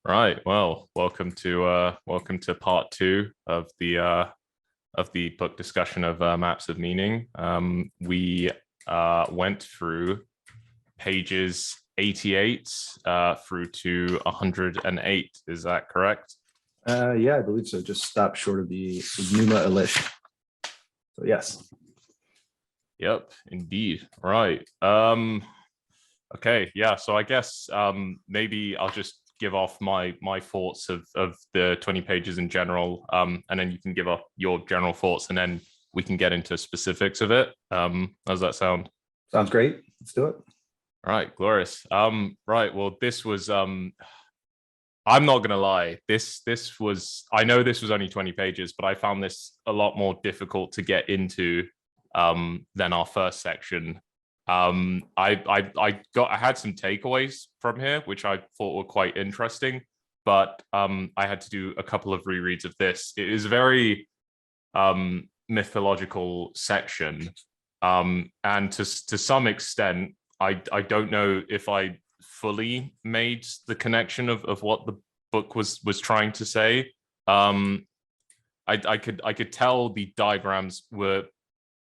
Right. Well, welcome to part two of the book discussion of Maps of Meaning. We went through pages 88 through to 108. Is that correct? Yeah, I believe so. Just stop short of the Numa Elish. So yes. Yep, indeed. Right. Okay, yeah. So I guess maybe I'll just give off my thoughts of the 20 pages in general, and then you can give up your general thoughts, and then we can get into specifics of it. How does that sound? Sounds great. Let's do it. All right, glorious. Right. Well, this was I'm not gonna lie. This was I know this was only 20 pages, but I found this a lot more difficult to get into than our first section. I had some takeaways from here, which I thought were quite interesting, but I had to do a couple of rereads of this. It is a very mythological section, and to some extent, I don't know if I fully made the connection of what the book was trying to say. I could tell the diagrams were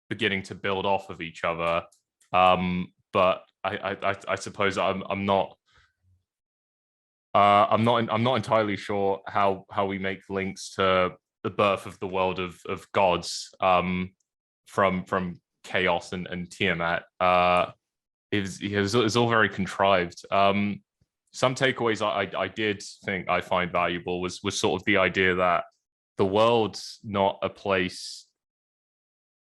beginning to build off of each other, but I suppose I'm not entirely sure how we make links to the birth of the world of gods, from chaos and Tiamat. It's all very contrived. Some takeaways I did think I find valuable was sort of the idea that the world's not a place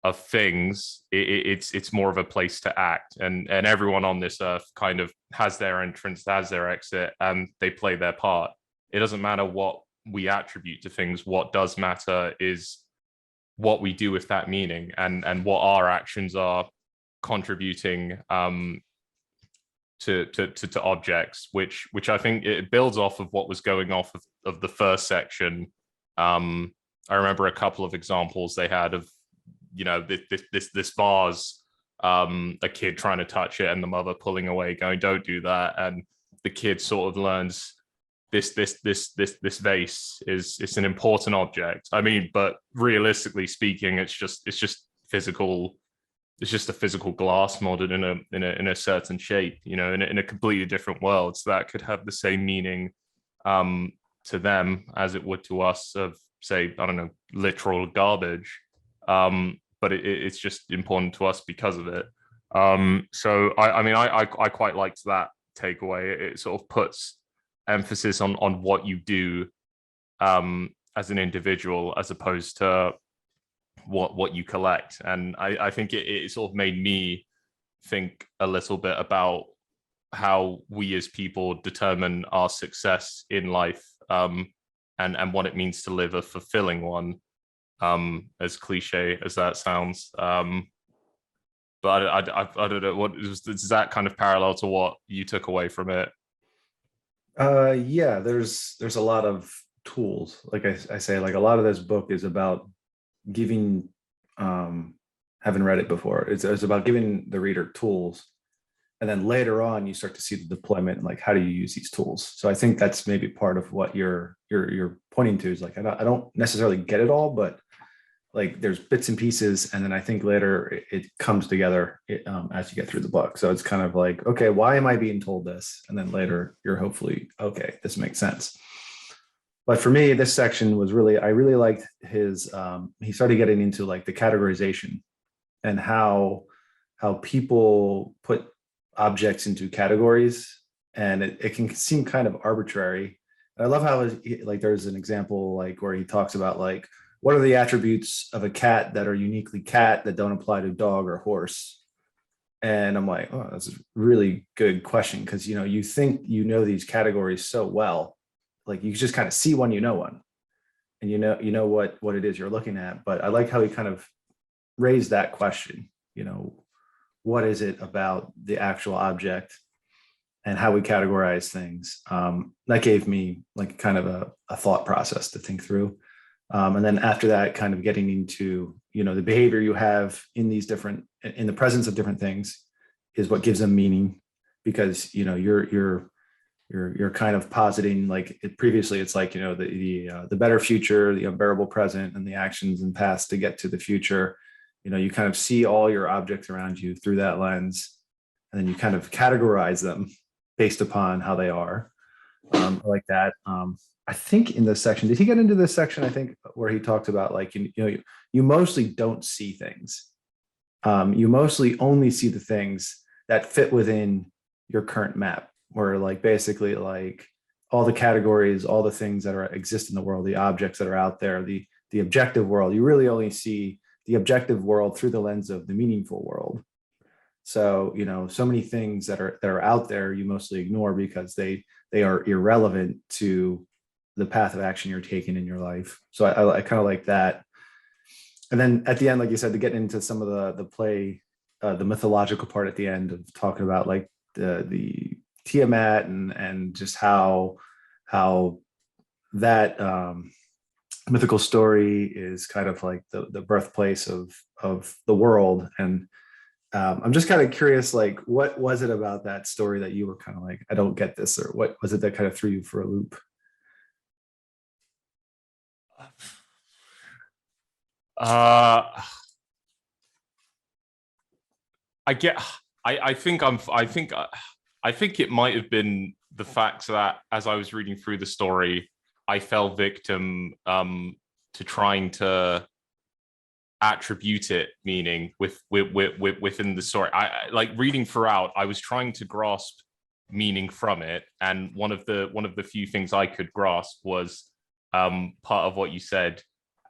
of things. It's more of a place to act, and everyone on this earth kind of has their entrance, has their exit, and they play their part. It doesn't matter what we attribute to things. What does matter is what we do with that meaning, and what our actions are contributing to objects, which I think it builds off of what was going off of the first section. I remember a couple of examples they had of, this vase, a kid trying to touch it and the mother pulling away, going, "Don't do that," and the kid sort of learns this vase is it's an important object. I mean, but realistically speaking, it's just physical. It's just a physical glass molded in a certain shape, in a completely different world. So that could have the same meaning to them as it would to us of, say, I don't know, literal garbage. But it's just important to us because of it. So I mean, I quite liked that takeaway. It sort of puts emphasis on what you do as an individual, as opposed to what you collect. And I think it sort of made me think a little bit about how we as people determine our success in life, and what it means to live a fulfilling one, as cliche as that sounds. But I don't know, does that kind of parallel to what you took away from it? Yeah, there's a lot of tools. Like I say, like a lot of this book is about giving, haven't read it before. It's about giving the reader tools, and then later on you start to see the deployment, like how do you use these tools. So I think that's maybe part of what you're pointing to, is like I don't necessarily get it all, but like there's bits and pieces, and then I think later it comes together, as you get through the book. So it's kind of like, okay, why am I being told this? And then later you're hopefully, okay, this makes sense. But for me, this section was I really liked his, he started getting into like the categorization and how people put objects into categories, and it can seem kind of arbitrary. And I love how like there's an example like where he talks about like, what are the attributes of a cat that are uniquely cat that don't apply to dog or horse? And I'm like, oh, that's a really good question, because you think these categories so well, like you just kind of see one, one, and what it is you're looking at. But I like how he kind of raised that question. What is it about the actual object and how we categorize things? That gave me like kind of a thought process to think through. And then after that, kind of getting into, the behavior you have in the presence of different things is what gives them meaning, because, you're you're kind of positing like previously it's like, the better future, the unbearable present, and the actions and past to get to the future. You kind of see all your objects around you through that lens, and then you kind of categorize them based upon how they are. Like that. I think in this section, did he get into this section? I think where he talked about like, you mostly don't see things. You mostly only see the things that fit within your current map, where like basically like all the categories, all the things that exist in the world, the objects that are out there, the objective world, you really only see the objective world through the lens of the meaningful world. So, so many things that are out there, you mostly ignore because they are irrelevant to the path of action you're taking in your life. So I kind of like that. And then at the end, like you said, to get into some of the play, the mythological part at the end of talking about like the Tiamat and just how that mythical story is kind of like the birthplace of the world. And I'm just kind of curious, like, what was it about that story that you were kind of like, I don't get this, or what was it that kind of threw you for a loop? Uh, I get. I think I'm. I think it might have been the fact that as I was reading through the story, I fell victim to trying to attribute it meaning within the story. Like reading throughout, I was trying to grasp meaning from it, and one of the few things I could grasp was part of what you said,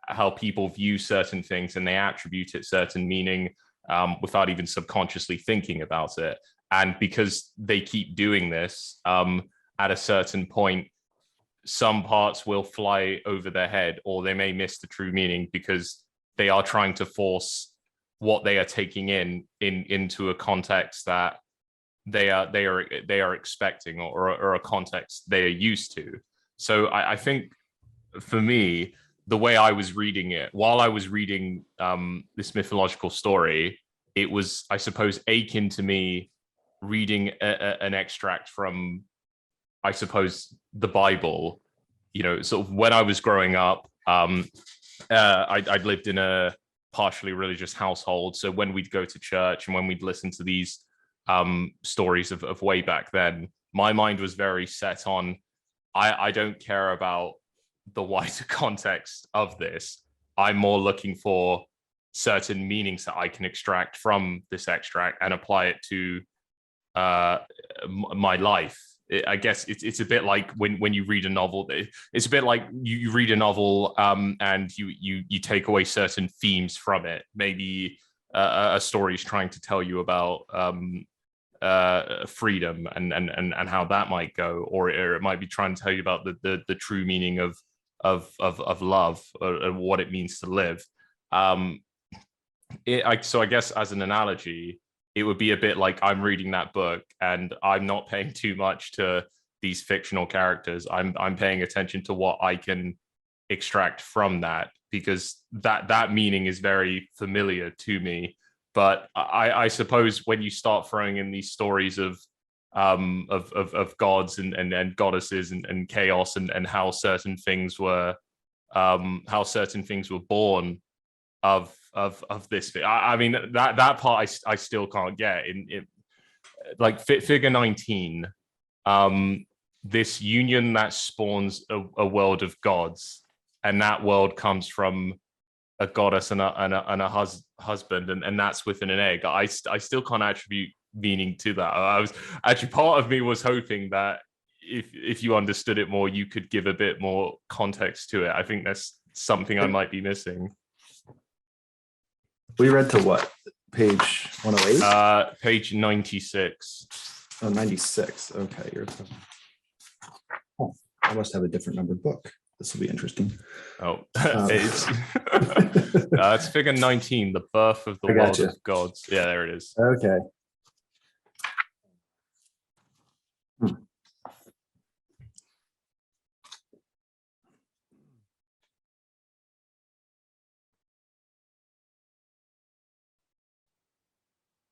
how people view certain things and they attribute it certain meaning without even subconsciously thinking about it. And because they keep doing this, at a certain point, some parts will fly over their head, or they may miss the true meaning because they are trying to force what they are taking into a context that they are expecting, or a context they are used to. So I think for me, the way I was reading it, while I was reading this mythological story, it was, I suppose, akin to me reading an extract from, I suppose, the Bible. Sort of when I was growing up, I'd lived in a partially religious household. So when we'd go to church and when we'd listen to these stories of way back then, my mind was very set on, I don't care about the wider context of this. I'm more looking for certain meanings that I can extract from this extract and apply it to my life. I guess it's a bit like when you read a novel. It's a bit like you read a novel and you take away certain themes from it. Maybe a story is trying to tell you about freedom and how that might go, or it might be trying to tell you about the true meaning of love, or what it means to live. So I guess as an analogy, it would be a bit like I'm reading that book and I'm not paying too much to these fictional characters. I'm paying attention to what I can extract from that, because that meaning is very familiar to me. But I suppose when you start throwing in these stories of gods and goddesses and chaos and how certain things were born of this thing. I mean, that part I still can't get in like figure 19, this union that spawns a world of gods, and that world comes from a goddess and a husband, and that's within an egg. I still can't attribute meaning to that. I was actually, part of me was hoping that if you understood it more, you could give a bit more context to it. I think that's something I might be missing. We read to what? Page 108? Page 96. Oh, 96. Okay. I must have a different numbered book. This will be interesting. Oh, it's figure 19, the birth of the world of gods. Yeah, there it is. Okay.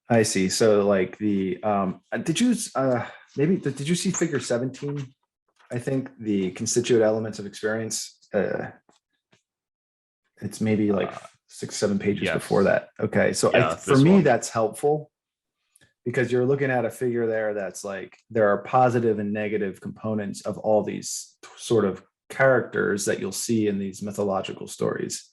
I see. So like the did you maybe, did you see figure 17? I think the constituent elements of experience, it's maybe like 6-7 pages Yes. before that. Okay. So Yeah, for this me, one. that's helpful because you're looking at a figure there that's like, there are positive and negative components of all these sort of characters that you'll see in these mythological stories.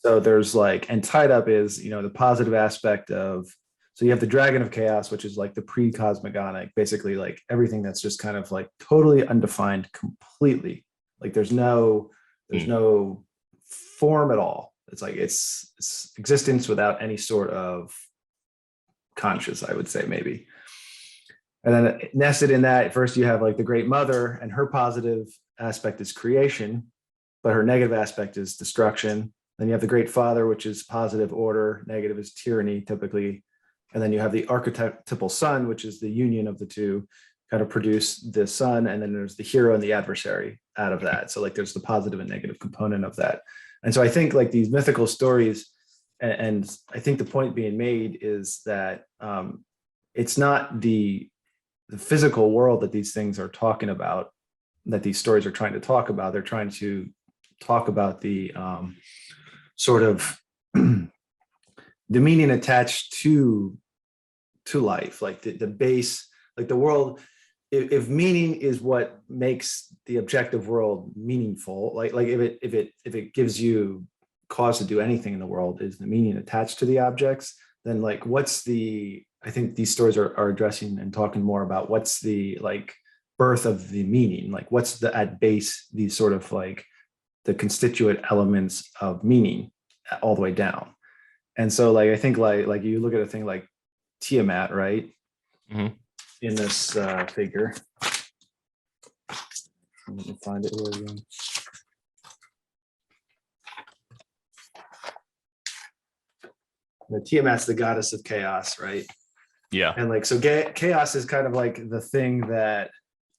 So there's like, and tied up is, you know, the positive aspect of, so you have the dragon of chaos, which is like the pre-cosmogonic, basically like everything that's just kind of like totally undefined completely. Like there's no form at all. It's like it's existence without any sort of conscious, I would say, maybe. And then nested in that, first you have like the great mother, and her positive aspect is creation, but her negative aspect is destruction. Then you have the great father, which is positive order, negative is tyranny, typically. And then you have the archetypal son, which is the union of the two, kind of produce the son. And then there's the hero and the adversary out of that. So like there's the positive and negative component of that. And so I think like these mythical stories, and I think the point being made is that it's not the physical world that these things are talking about, that these stories are trying to talk about. They're trying to talk about the sort of the meaning attached to life, like the base, like the world. If meaning is what makes the objective world meaningful, like if it gives you cause to do anything in the world, is the meaning attached to the objects, then like what's the, I think these stories are addressing and talking more about what's the like birth of the meaning, like what's the at base, these sort of like the constituent elements of meaning all the way down. And so like I think like you look at a thing like Tiamat, right? Mm-hmm. In this figure. Let me find it here again. The Tiamat's the goddess of chaos, right? Yeah. And like, so chaos is kind of like the thing that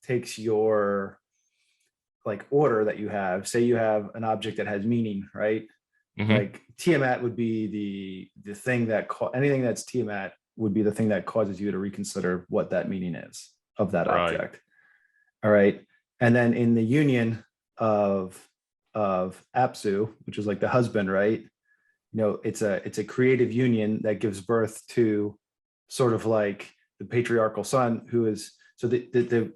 takes your like order that you have. Say you have an object that has meaning, right? Mm-hmm. Like Tiamat would be the thing that anything that's Tiamat would be the thing that causes you to reconsider what that meaning is of that object. All right. And then in the union of Apsu, which is like the husband, right? You know, it's a creative union that gives birth to sort of like the patriarchal son, who is, so the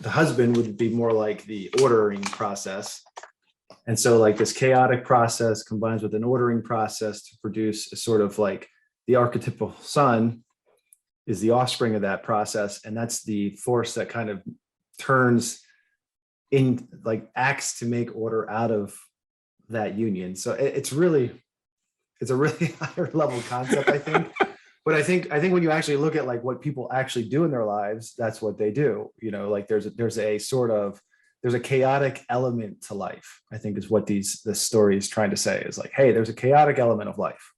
husband would be more like the ordering process. And so like this chaotic process combines with an ordering process to produce a sort of like the archetypal son is the offspring of that process. And that's the force that kind of turns in, like acts to make order out of that union. So it's a really higher level concept, I think. But I think when you actually look at like what people actually do in their lives, that's what they do. You know, like there's a chaotic element to life, I think, is what this story is trying to say, is like, hey, there's a chaotic element of life.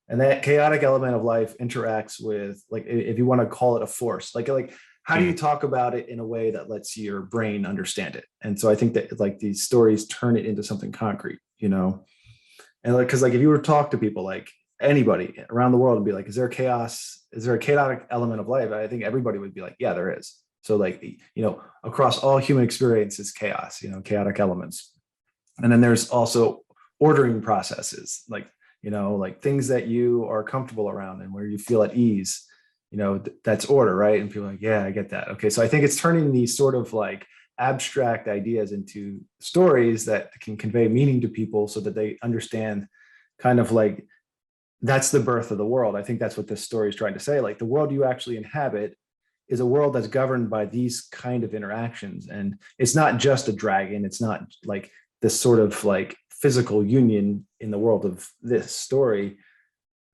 And that chaotic element of life interacts with, like, if you want to call it a force, like how do you talk about it in a way that lets your brain understand it? And so I think that like these stories turn it into something concrete, you know? And like, cause like if you were to talk to people, like anybody around the world, and be like, is there chaos? Is there a chaotic element of life? I think everybody would be like, yeah, there is. So like, you know, across all human experience is chaos, you know, chaotic elements. And then there's also ordering processes, like, you know, like things that you are comfortable around and where you feel at ease, you know, that's order, right? And people are like, yeah, I get that. Okay. So I think it's turning these sort of like abstract ideas into stories that can convey meaning to people so that they understand kind of like, that's the birth of the world. I think that's what this story is trying to say. Like the world you actually inhabit is a world that's governed by these kind of interactions. And it's not just a dragon. It's not like this sort of like physical union in the world of this story.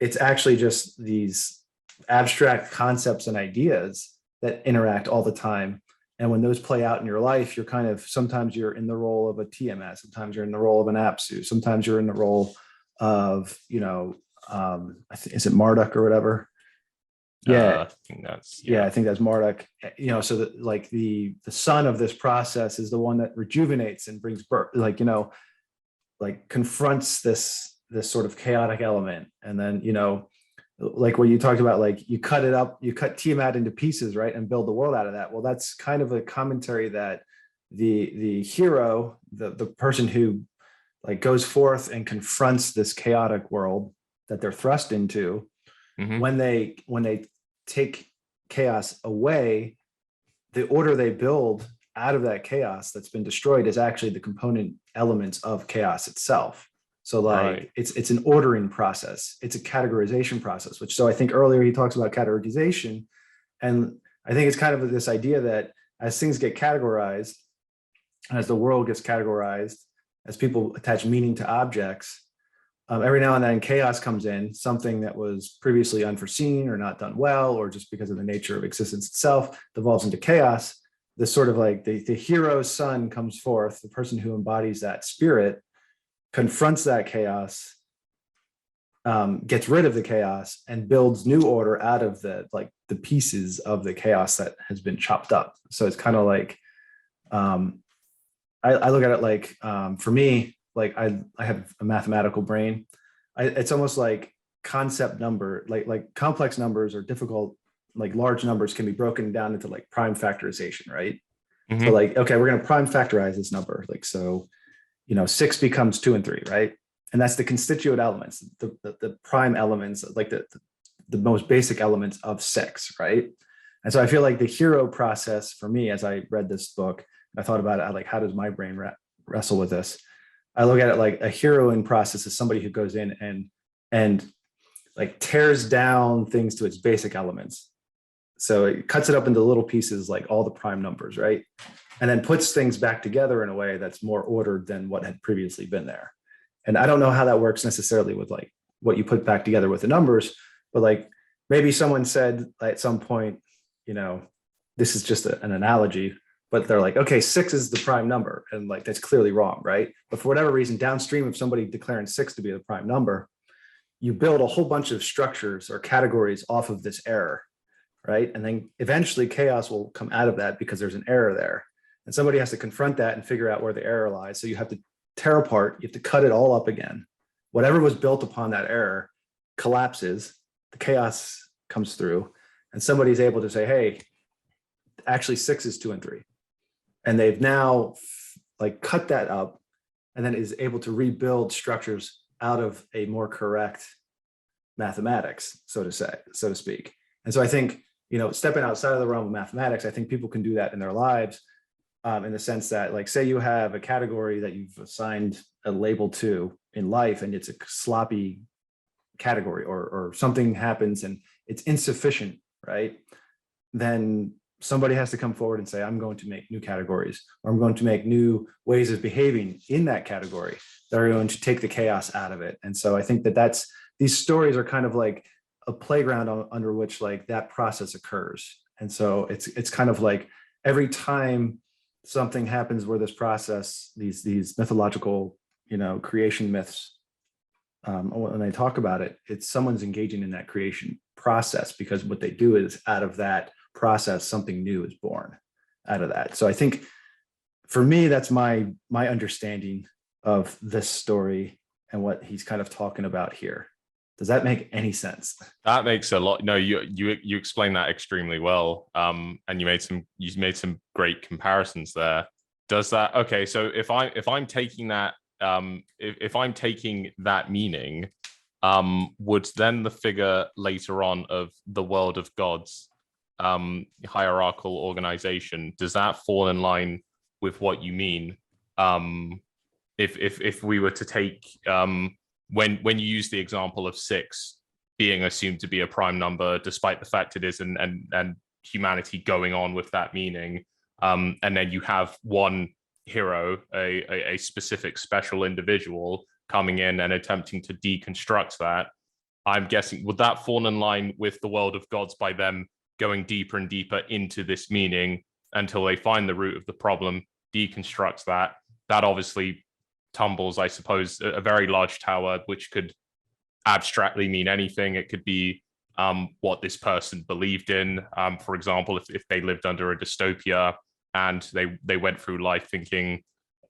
It's actually just these abstract concepts and ideas that interact all the time. And when those play out in your life, you're kind of, sometimes you're in the role of a Tiamat, sometimes you're in the role of an Apsu, sometimes you're in the role of, you know, is it Marduk or whatever? Yeah, I think that's, I think that's Marduk. You know, so that like the son of this process is the one that rejuvenates and brings birth, like, you know, like confronts this sort of chaotic element. And then, you know, like what you talked about, like you cut it up, you cut Tiamat into pieces, right, and build the world out of that. Well, that's kind of a commentary that the hero, the person who like goes forth and confronts this chaotic world that they're thrust into, Mm-hmm. when they take chaos away, the order they build out of that chaos that's been destroyed is actually the component elements of chaos itself. So Right. like it's an ordering process, it's a categorization process, which, so I think earlier he talks about categorization, and I think it's kind of this idea that as things get categorized, as the world gets categorized, as people attach meaning to objects, every now and then chaos comes in, something that was previously unforeseen or not done well, or just because of the nature of existence itself, devolves into chaos. This sort of like the hero's son comes forth, the person who embodies that spirit, confronts that chaos, gets rid of the chaos, and builds new order out of the pieces of the chaos that has been chopped up. So it's kind of like, I look at it like, for me, like I have a mathematical brain. It's almost like concept number, like complex numbers or difficult, like large numbers can be broken down into like prime factorization, right? So Mm-hmm. like, okay, we're going to prime factorize this number. Like, so, 6 becomes 2 and 3, right? And that's the constituent elements, the prime elements, like the most basic elements of 6, right? And so I feel like the hero process for me, as I read this book, I thought about it, like, how does my brain wrestle with this? I look at it like a hero in process is somebody who goes in and like tears down things to its basic elements. So it cuts it up into little pieces, like all the prime numbers, right? And then puts things back together in a way that's more ordered than what had previously been there. And I don't know how that works necessarily with like what you put back together with the numbers, but like maybe someone said at some point, this is just an analogy, but they're like, okay, 6 is the prime number. And like, that's clearly wrong, right? But for whatever reason, downstream of somebody declaring 6 to be the prime number, you build a whole bunch of structures or categories off of this error, right? And then eventually chaos will come out of that because there's an error there. And somebody has to confront that and figure out where the error lies. So you have to tear apart, you have to cut it all up again. Whatever was built upon that error collapses, the chaos comes through, and somebody's able to say, hey, actually 6 is 2 and 3. And they've now like cut that up and then is able to rebuild structures out of a more correct mathematics, so to speak. And so I think, stepping outside of the realm of mathematics, I think people can do that in their lives, in the sense that, like, say you have a category that you've assigned a label to in life, and it's a sloppy category, or something happens and it's insufficient, right? Then somebody has to come forward and say, I'm going to make new categories, or I'm going to make new ways of behaving in that category that are going to take the chaos out of it. And so I think that these stories are kind of like a playground under which like that process occurs. And so it's kind of like every time something happens where this process, these mythological, creation myths, when they talk about it, it's someone's engaging in that creation process, because what they do is out of that process, something new is born out of that. So I think for me, that's my understanding of this story and what he's kind of talking about here. Does that make any sense? That makes a lot. No, you explained that extremely well. And you made some great comparisons there. Does that, okay? So if I'm taking that, if I'm taking that meaning, would then the figure later on of the world of gods, hierarchical organization, does that fall in line with what you mean? If we were to take, when you use the example of 6 being assumed to be a prime number, despite the fact it is, and humanity going on with that meaning, and then you have one hero, a specific special individual coming in and attempting to deconstruct that, I'm guessing, would that fall in line with the world of gods by them going deeper and deeper into this meaning until they find the root of the problem, deconstruct that? That obviously tumbles, I suppose, a very large tower, which could abstractly mean anything. It could be what this person believed in. For example, if they lived under a dystopia and they went through life thinking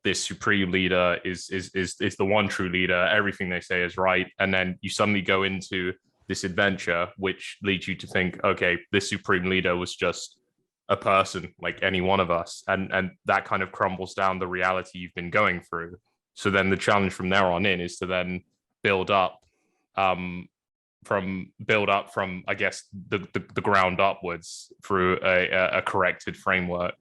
this supreme leader is the one true leader, everything they say is right, and then you suddenly go into this adventure, which leads you to think, okay, this supreme leader was just a person like any one of us, and that kind of crumbles down the reality you've been going through. So then the challenge from there on in is to then build up from I guess the ground upwards through a corrected framework.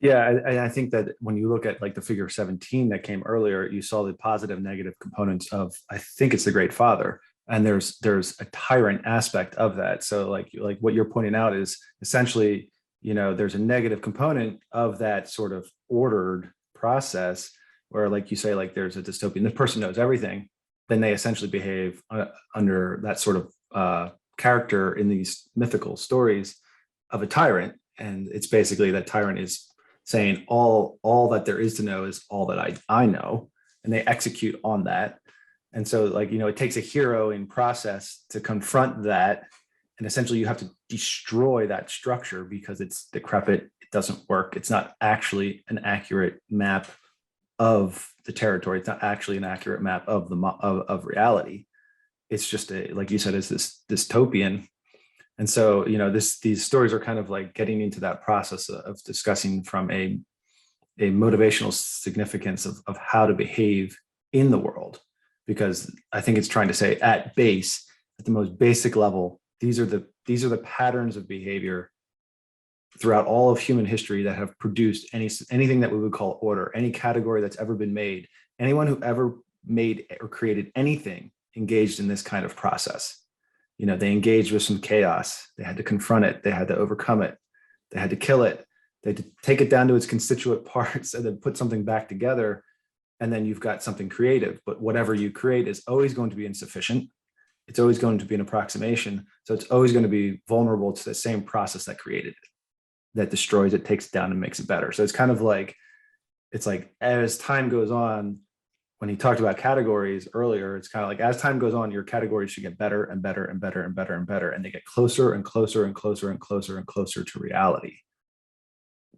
Yeah, I think that when you look at like the figure 17 that came earlier, you saw the positive negative components of, I think it's the Great Father, and there's a tyrant aspect of that. So like what you're pointing out is essentially, there's a negative component of that sort of ordered process where, like you say, like there's a dystopian, the person knows everything, then they essentially behave under that sort of character in these mythical stories of a tyrant. And it's basically that tyrant is saying all that there is to know is all that I know, and they execute on that. And so like, it takes a hero in process to confront that. And essentially you have to destroy that structure because it's decrepit. It doesn't work. It's not actually an accurate map of the territory. It's not actually an accurate map of of reality. It's just like you said, it's this dystopian. And so, these stories are kind of like getting into that process of discussing from a motivational significance of how to behave in the world. Because I think it's trying to say at base, at the most basic level, these are the patterns of behavior throughout all of human history that have produced anything that we would call order, any category that's ever been made. Anyone who ever made or created anything engaged in this kind of process. They engaged with some chaos. They had to confront it. They had to overcome it. They had to kill it. They had to take it down to its constituent parts and then put something back together. And then you've got something creative. But whatever you create is always going to be insufficient. It's always going to be an approximation. So it's always going to be vulnerable to the same process that created it, that destroys it, takes it down, and makes it better. So it's kind of like, it's like as time goes on, when he talked about categories earlier, it's kind of like as time goes on, your categories should get better and better and better and better and better. And they get closer and closer and closer and closer and closer to reality,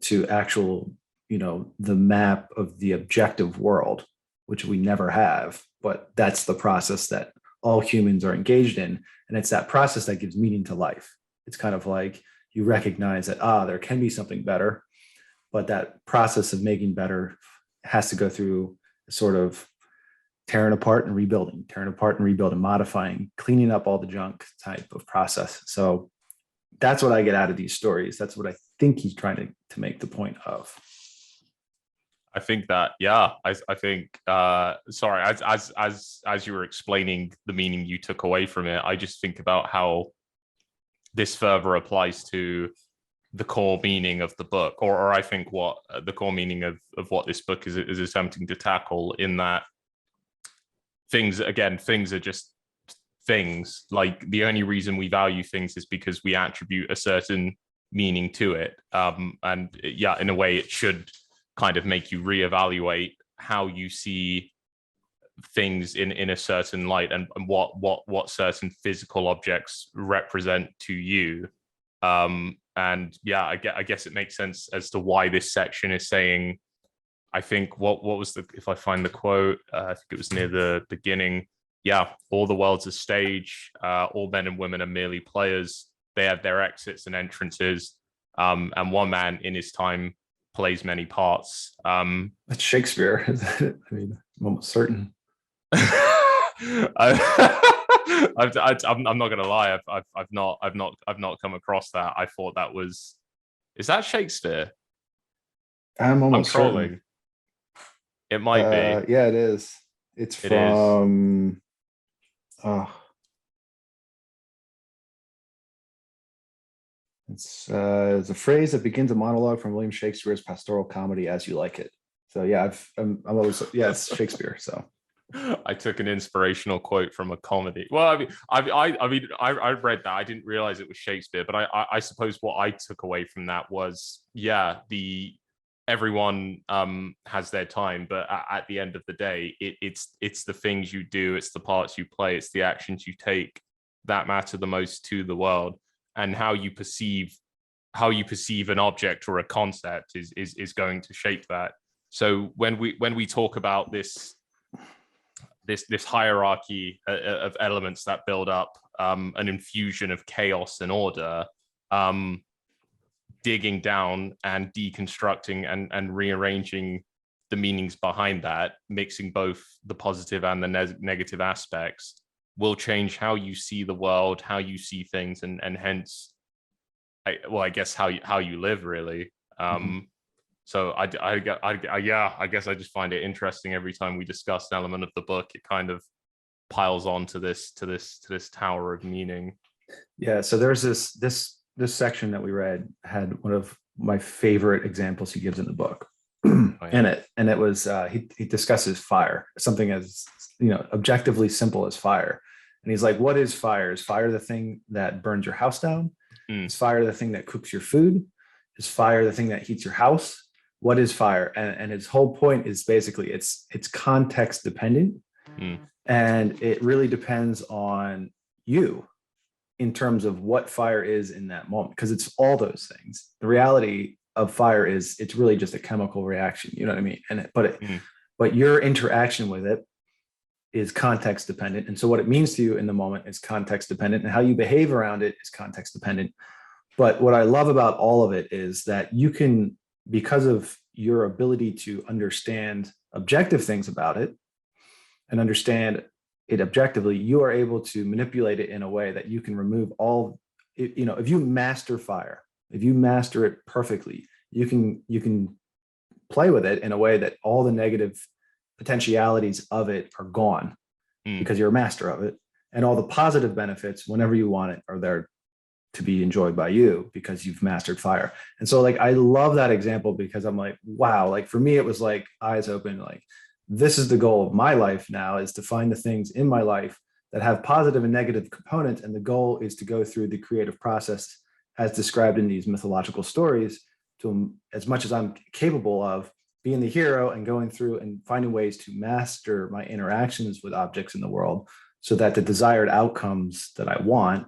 to actual, the map of the objective world, which we never have. But that's the process that all humans are engaged in. And it's that process that gives meaning to life. It's kind of like you recognize that, there can be something better, but that process of making better has to go through sort of tearing apart and rebuilding, modifying, cleaning up all the junk type of process. So that's what I get out of these stories. That's what I think he's trying to make the point of. I think that, yeah, I think, sorry, as you were explaining the meaning you took away from it, I just think about how this further applies to the core meaning of the book, or I think what the core meaning of what this book is attempting to tackle, in that things are just things. Like, the only reason we value things is because we attribute a certain meaning to it. And yeah, in a way, it should kind of make you reevaluate how you see things in a certain light, and what certain physical objects represent to you. And yeah, I guess it makes sense as to why this section is saying, I think, what was if I find the quote, I think it was near the beginning. Yeah, all the world's a stage. All men and women are merely players. They have their exits and entrances. And one man in his time plays many parts. That's Shakespeare. I mean, I'm almost certain. I'm not gonna lie. I've not come across that. I thought that was. Is that Shakespeare? I'm almost trolling. Certain. It might be. Yeah, it is. It's from. It's a phrase that begins a monologue from William Shakespeare's pastoral comedy As You Like It. So yeah, I'm always, yeah, it's Shakespeare. So I took an inspirational quote from a comedy. Well, I read that. I didn't realize it was Shakespeare, but I suppose what I took away from that was, yeah, everyone has their time, but at the end of the day, it's the things you do, it's the parts you play, it's the actions you take that matter the most to the world. And how you perceive an object or a concept is going to shape that. So when we talk about this hierarchy of elements that build up an infusion of chaos and order, digging down and deconstructing and rearranging the meanings behind that, mixing both the positive and the negative aspects, will change how you see the world, how you see things, and hence, I guess how you live, really. So I guess I just find it interesting every time we discuss an element of the book. It kind of piles on to this tower of meaning. Yeah. So there's this section that we read had one of my favorite examples he gives in the book. In it, and it was he discusses fire, something as objectively simple as fire, and he's like, what is fire? Is fire the thing that burns your house down? Is fire the thing that cooks your food? Is fire the thing that heats your house? What is fire? And his whole point is basically it's context dependent, and it really depends on you in terms of what fire is in that moment, because it's all those things. The reality of fire is it's really just a chemical reaction, you know what I mean? And but your interaction with it is context dependent, and so what it means to you in the moment is context dependent, and how you behave around it is context dependent. But what I love about all of it is that you can, because of your ability to understand objective things about it and understand it objectively, you are able to manipulate it in a way that you can remove all, if you master fire, if you master it perfectly, you can play with it in a way that all the negative potentialities of it are gone because you're a master of it. And all the positive benefits, whenever you want it, are there to be enjoyed by you because you've mastered fire. And so I love that example because I'm like, wow, for me, it was like eyes open, this is the goal of my life now, is to find the things in my life that have positive and negative components. And the goal is to go through the creative process as described in these mythological stories, to, as much as I'm capable of, being the hero and going through and finding ways to master my interactions with objects in the world so that the desired outcomes that I want,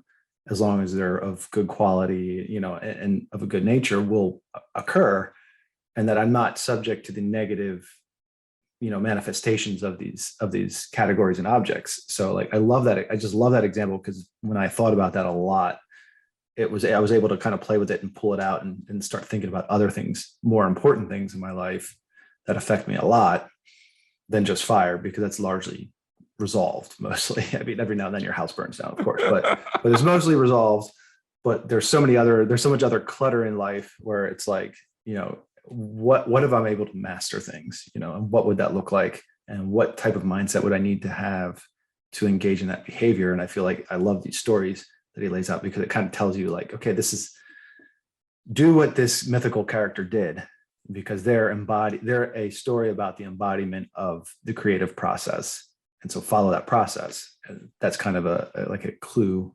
as long as they're of good quality, and of a good nature, will occur, and that I'm not subject to the negative, manifestations of these categories and objects. So I love that. I just love that example because when I thought about that a lot, I was able to kind of play with it and pull it out and start thinking about other things, more important things in my life that affect me a lot than just fire, because that's largely resolved mostly. I mean, every now and then your house burns down, of course, but it's mostly resolved. But there's so much other clutter in life where it's what if I'm able to master things, and what would that look like? And what type of mindset would I need to have to engage in that behavior? And I feel like I love these stories that he lays out because it kind of tells you okay, do what this mythical character did, because they're a story about the embodiment of the creative process. And so follow that process. And that's kind of a clue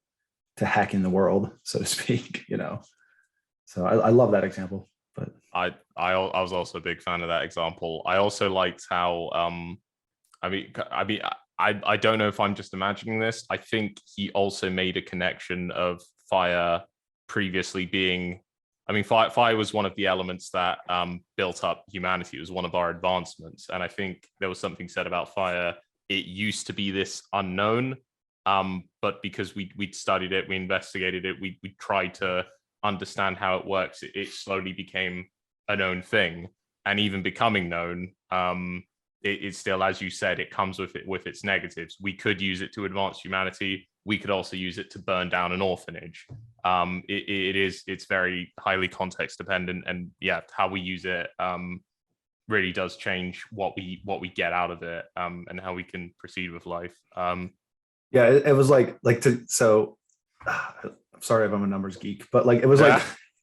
to hacking the world, so to speak, So I love that example. But I was also a big fan of that example. I also liked how I don't know if I'm just imagining this. I think he also made a connection of fire previously being, fire was one of the elements that built up humanity. It was one of our advancements. And I think there was something said about fire. It used to be this unknown, but because we studied it, we investigated it, we tried to understand how it works, it slowly became a known thing. And even becoming known, it's still, as you said, it comes with its negatives. We could use it to advance humanity. We could also use it to burn down an orphanage. It's very highly context dependent, and how we use it really does change what we get out of it, and how we can proceed with life. It was so I'm sorry if I'm a numbers geek, but it was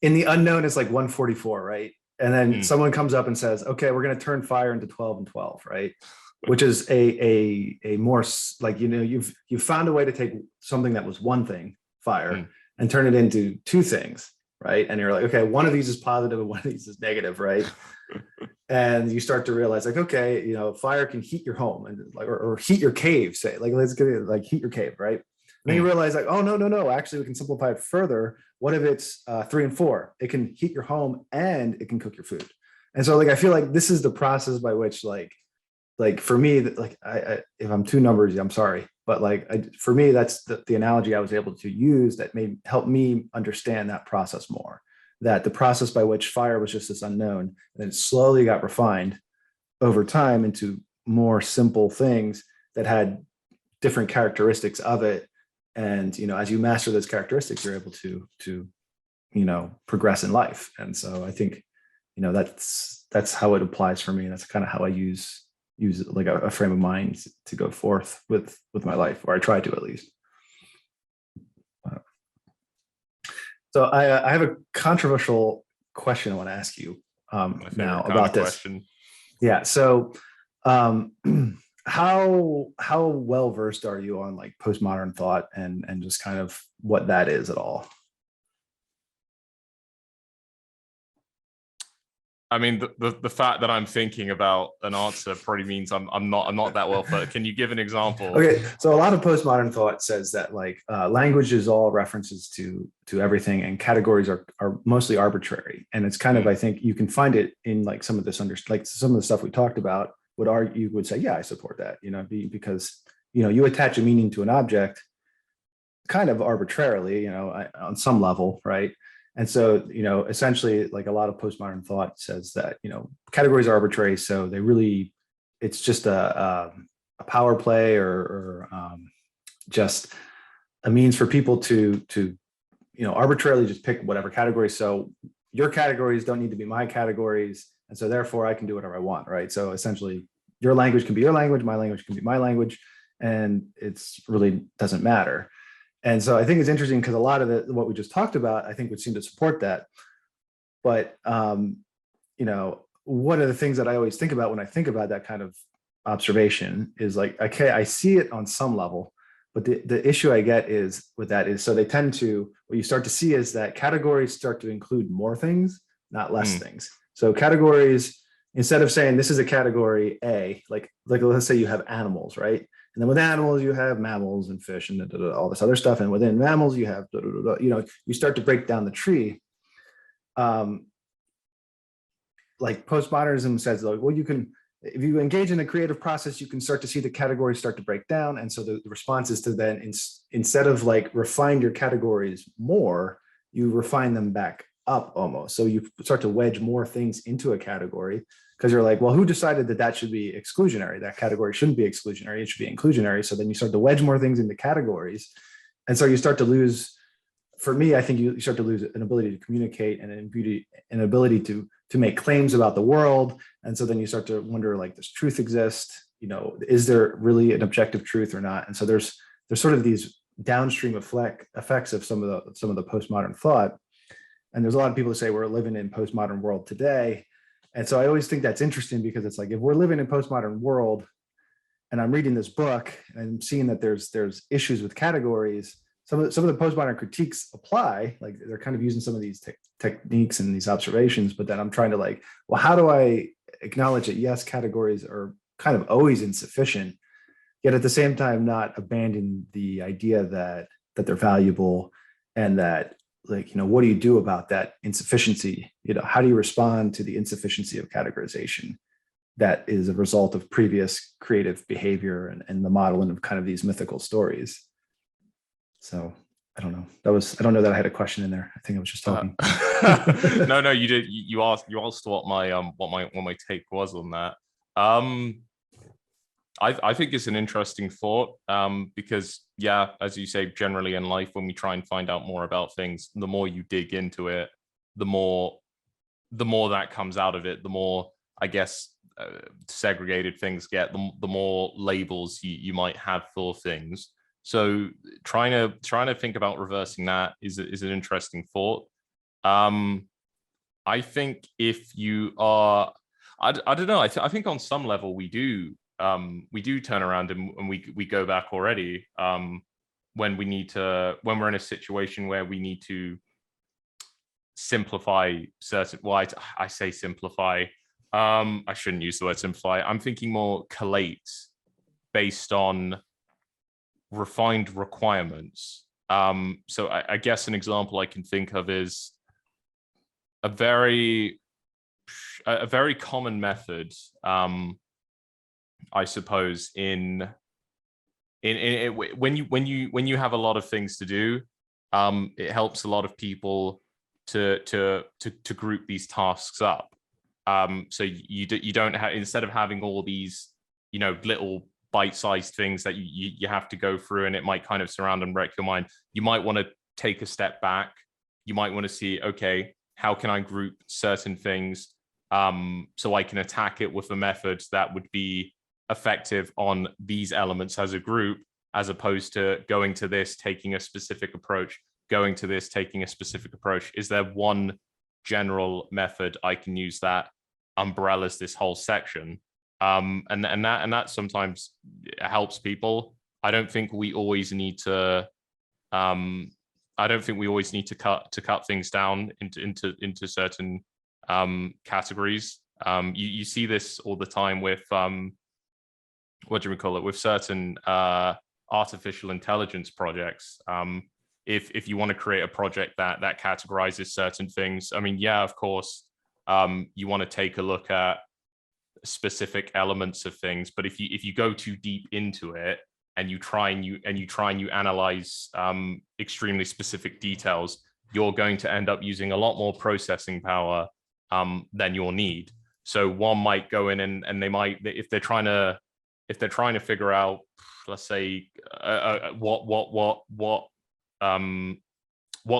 in the unknown, it's 144, right? And then someone comes up and says, okay, we're going to turn fire into 12 and 12, right? Which is a more you've found a way to take something that was one thing, fire, and turn it into two things, right? And you're like, okay, one of these is positive and one of these is negative, right? And you start to realize okay, fire can heat your home and or heat your cave, say, let's get it, heat your cave, right? And then you realize oh, no, actually we can simplify it further. What if it's 3 and 4? It can heat your home and it can cook your food. And so I feel like this is the process by which for me, I if I'm two numbers, I'm sorry, but like for me, that's the analogy I was able to use that made help me understand that process more. That the process by which fire was just this unknown, and then it slowly got refined over time into more simple things that had different characteristics of it. And as you master those characteristics, you're able to progress in life. And so I think that's how it applies for me. That's kind of how I use like a frame of mind to go forth with my life, or I try to at least. So I have a controversial question I want to ask you now about this. Question. Yeah. So how well versed are you on like postmodern thought and just kind of what that is at all? I mean, the fact that I'm thinking about an answer probably means I'm not that well versed. Can you give an example? Okay, so a lot of postmodern thought says that like language is all references to everything, and categories are mostly arbitrary. And it's kind of, I think you can find it in like some of this like some of the stuff we talked about would say, yeah, I support that, because you attach a meaning to an object kind of arbitrarily, on some level, right? And so, essentially, like a lot of postmodern thought says that, categories are arbitrary. So it's just a power play or just a means for people to arbitrarily just pick whatever category. So your categories don't need to be my categories. And so therefore I can do whatever I want, right? So essentially your language can be your language, my language can be my language, and it's really doesn't matter. And so I think it's interesting because a lot of what we just talked about, I think would seem to support that. But, one of the things that I always think about when I think about that kind of observation is like, okay, I see it on some level, but the issue I get with that is, so they tend to, what you start to see is that categories start to include more things, not less things. So categories, instead of saying this is a category A, like let's say you have animals, right? And then with animals, you have mammals and fish and all this other stuff. And within mammals, you have, you start to break down the tree. Like postmodernism says, like, well, if you engage in a creative process, you can start to see the categories start to break down. And so the response is to then, instead of like refine your categories more, you refine them back up almost. So you start to wedge more things into a category because you're like, well, who decided that should be exclusionary? That category shouldn't be exclusionary. It should be inclusionary. So then you start to wedge more things into categories. And so you start to lose, for me, I think you start to lose an ability to communicate and an ability to make claims about the world. And so then you start to wonder, like, does truth exist? Is there really an objective truth or not? And so there's sort of these downstream effects of some of the postmodern thought. And there's a lot of people who say we're living in postmodern world today. And so I always think that's interesting because it's like, if we're living in postmodern world and I'm reading this book and I'm seeing that there's issues with categories, some of the postmodern critiques apply, like they're kind of using some of these techniques and these observations, but then I'm trying to like, well, how do I acknowledge that yes, categories are kind of always insufficient, yet at the same time not abandon the idea that they're valuable, and that, like, what do you do about that insufficiency? How do you respond to the insufficiency of categorization that is a result of previous creative behavior and the modeling of kind of these mythical stories? So I don't know. I don't know that I had a question in there. I think I was just talking. No, you did. You asked what my take was on that. I think it's an interesting thought, because, yeah, as you say, generally in life, when we try and find out more about things, the more you dig into it, the more that comes out of it, the more, I guess, segregated things get, the more labels you might have for things. So trying to think about reversing that is an interesting thought. I think if you are, I don't know. I think on some level we do turn around and we go back already, when we're in a situation where we need to simplify certain, well, I say simplify, I shouldn't use the word simplify. I'm thinking more collate based on refined requirements. So I guess an example I can think of is a very common method, I suppose, in when you have a lot of things to do, it helps a lot of people to group these tasks up. So you don't have, instead of having all these, you know, little bite-sized things that you have to go through, and it might kind of surround and wreck your mind. You might want to take a step back. You might want to see, okay, how can I group certain things so I can attack it with a method that would be effective on these elements as a group, as opposed to going to this, taking a specific approach, going to this, taking a specific approach. Is there one general method I can use that umbrellas this whole section? And that sometimes helps people. I don't think we always need to cut things down into certain categories. You see this all the time with what do we call it, with certain artificial intelligence projects. If you want to create a project that categorizes certain things, I mean, yeah, of course, you want to take a look at specific elements of things, but if you go too deep into it and you try and you analyze extremely specific details, you're going to end up using a lot more processing power than you'll need. So one might go in and they might, if they're trying to figure out, let's say, what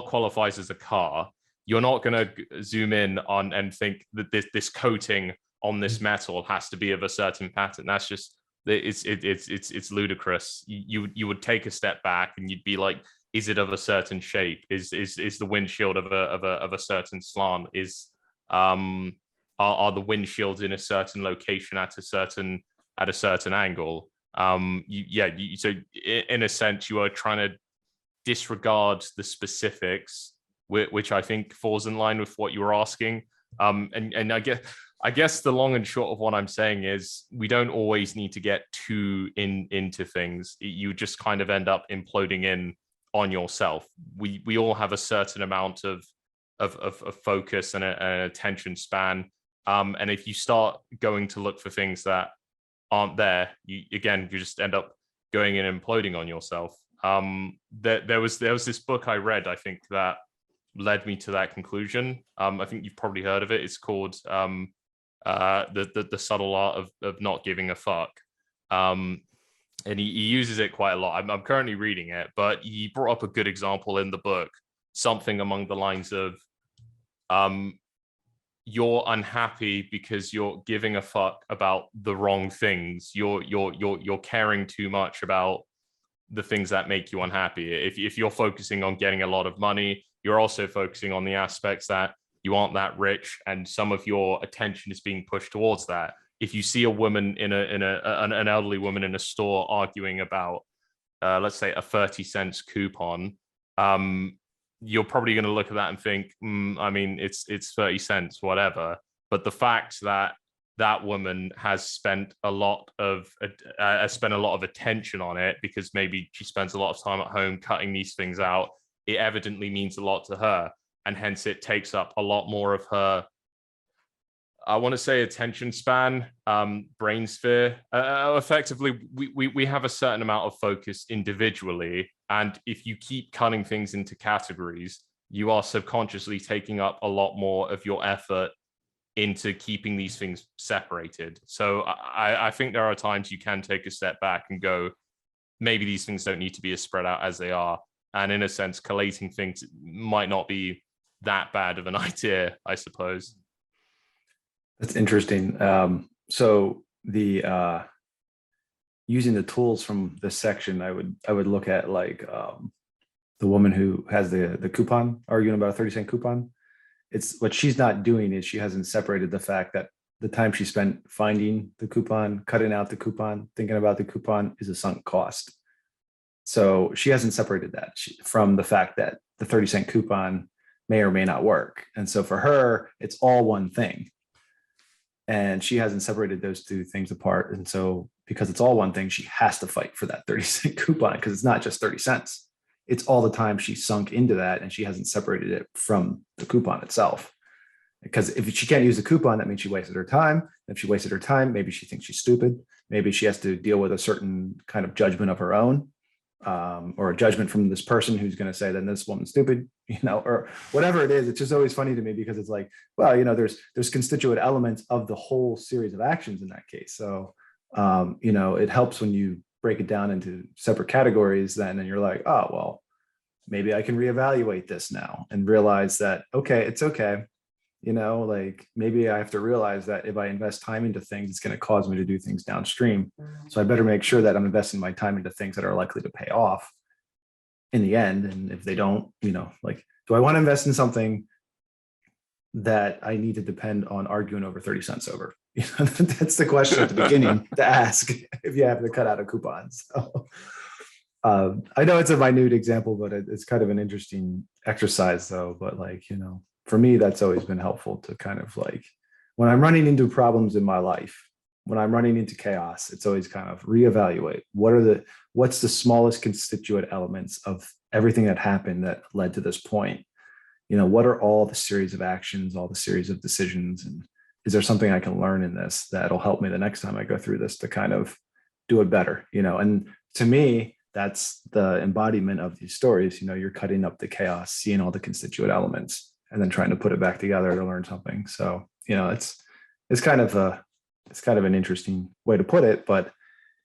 qualifies as a car, you're not going to zoom in on and think that this coating on this metal has to be of a certain pattern. That's just, it's ludicrous. You would take a step back and you'd be like, is it of a certain shape? Is the windshield of a certain slant? Are the windshields in a certain location at a certain angle? So in a sense, you are trying to disregard the specifics, which I think falls in line with what you were asking. And I guess the long and short of what I'm saying is we don't always need to get too into things. You just kind of end up imploding in on yourself. We all have a certain amount of focus and an attention span. And if you start going to look for things that aren't there, you just end up going and imploding on yourself. There was this book I read, I think, that led me to that conclusion. I think you've probably heard of it. It's called the Subtle Art of Not Giving a Fuck. And he uses it quite a lot. I'm currently reading it, but he brought up a good example in the book, something along the lines of, you're unhappy because you're giving a fuck about the wrong things. You're caring too much about the things that make you unhappy. If you're focusing on getting a lot of money, you're also focusing on the aspects that you aren't that rich, and some of your attention is being pushed towards that. If you see a woman an elderly woman in a store arguing about, let's say, a 30 cents coupon, you're probably going to look at that and think, I mean, it's 30 cents, whatever. But the fact that that woman has spent a lot of attention on it, because maybe she spends a lot of time at home cutting these things out, it evidently means a lot to her, and hence it takes up a lot more of her, I want to say, attention span, brain sphere. Effectively, we have a certain amount of focus individually, and if you keep cutting things into categories, you are subconsciously taking up a lot more of your effort into keeping these things separated. So I think there are times you can take a step back and go, maybe these things don't need to be as spread out as they are. And in a sense, collating things might not be that bad of an idea, I suppose. That's interesting. So the using the tools from this section, I would look at like the woman who has the coupon, arguing about a 30-cent coupon. It's what she's not doing is she hasn't separated the fact that the time she spent finding the coupon, cutting out the coupon, thinking about the coupon is a sunk cost. So she hasn't separated that from the fact that the 30-cent coupon may or may not work. And so for her, it's all one thing. And she hasn't separated those two things apart. And so because it's all one thing, she has to fight for that 30-cent coupon, because it's not just 30 cents. It's all the time she sunk into that, and she hasn't separated it from the coupon itself. because if she can't use the coupon, that means she wasted her time. If she wasted her time, maybe she thinks she's stupid. Maybe she has to deal with a certain kind of judgment of her own, or a judgment from this person who's going to say, then this woman's stupid, or whatever it is. It's just always funny to me because it's like, well, there's constituent elements of the whole series of actions in that case. So, it helps when you break it down into separate categories then, and you're like, oh, well, maybe I can reevaluate this now and realize that, okay, it's okay. Like maybe I have to realize that if I invest time into things, it's going to cause me to do things downstream. So I better make sure that I'm investing my time into things that are likely to pay off in the end. And if they don't, like, do I want to invest in something that I need to depend on arguing over 30 cents over? That's the question at the beginning to ask if you have to cut out of coupons. So, I know it's a minute example, but it's kind of an interesting exercise though. But like, for me, that's always been helpful to kind of like, when I'm running into problems in my life, when I'm running into chaos, it's always kind of reevaluate what's the smallest constituent elements of everything that happened that led to this point. What are all the series of actions, all the series of decisions, and is there something I can learn in this that'll help me the next time I go through this to kind of do it better? And to me, that's the embodiment of these stories. You're cutting up the chaos, seeing all the constituent elements, and then trying to put it back together to learn something. So, it's kind of an interesting way to put it. But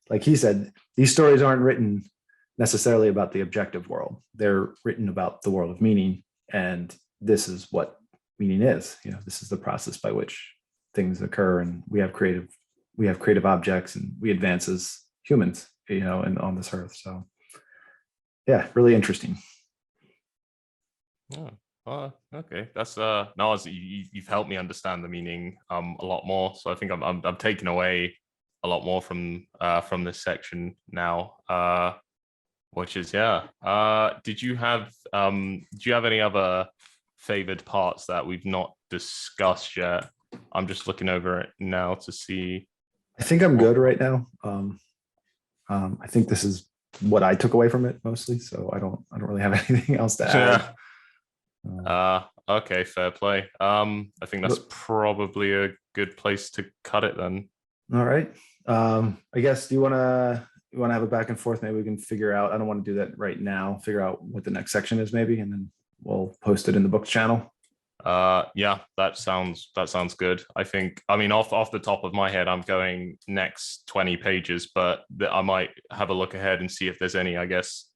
like he said, these stories aren't written necessarily about the objective world. They're written about the world of meaning. And this is what meaning is. This is the process by which things occur, and we have creative objects, and we advance as humans, and on this earth. So yeah, really interesting. Okay, that's no, you've helped me understand the meaning a lot more. So I think I'm taking away a lot more from this section now, which is did you have any other favored parts that we've not discussed yet? I'm just looking over it now to see. I think I'm good right now. I think this is what I took away from it mostly, so I don't really have anything else to add. Okay, fair play. I think that's probably a good place to cut it then. All right. I guess, do you want to have a back and forth? Maybe we can figure out, I don't want to do that right now, figure out what the next section is maybe, and then we'll post it in the books channel. Yeah, that sounds good. I mean, off the top of my head, I'm going next 20 pages, but I might have a look ahead and see if there's any, I guess,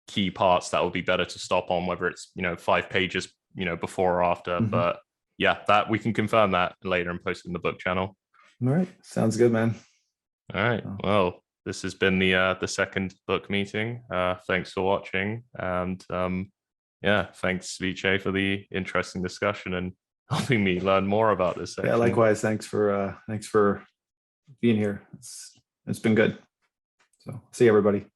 key parts that would be better to stop on, whether it's 5 pages before or after. Mm-hmm. But yeah, that we can confirm that later and post it in the book channel. All right, sounds good, man. All right, well, this has been the second book meeting. Thanks for watching, and thanks Vijay for the interesting discussion and helping me learn more about this section. Yeah, likewise. Thanks for being here. It's been good. So see you, everybody.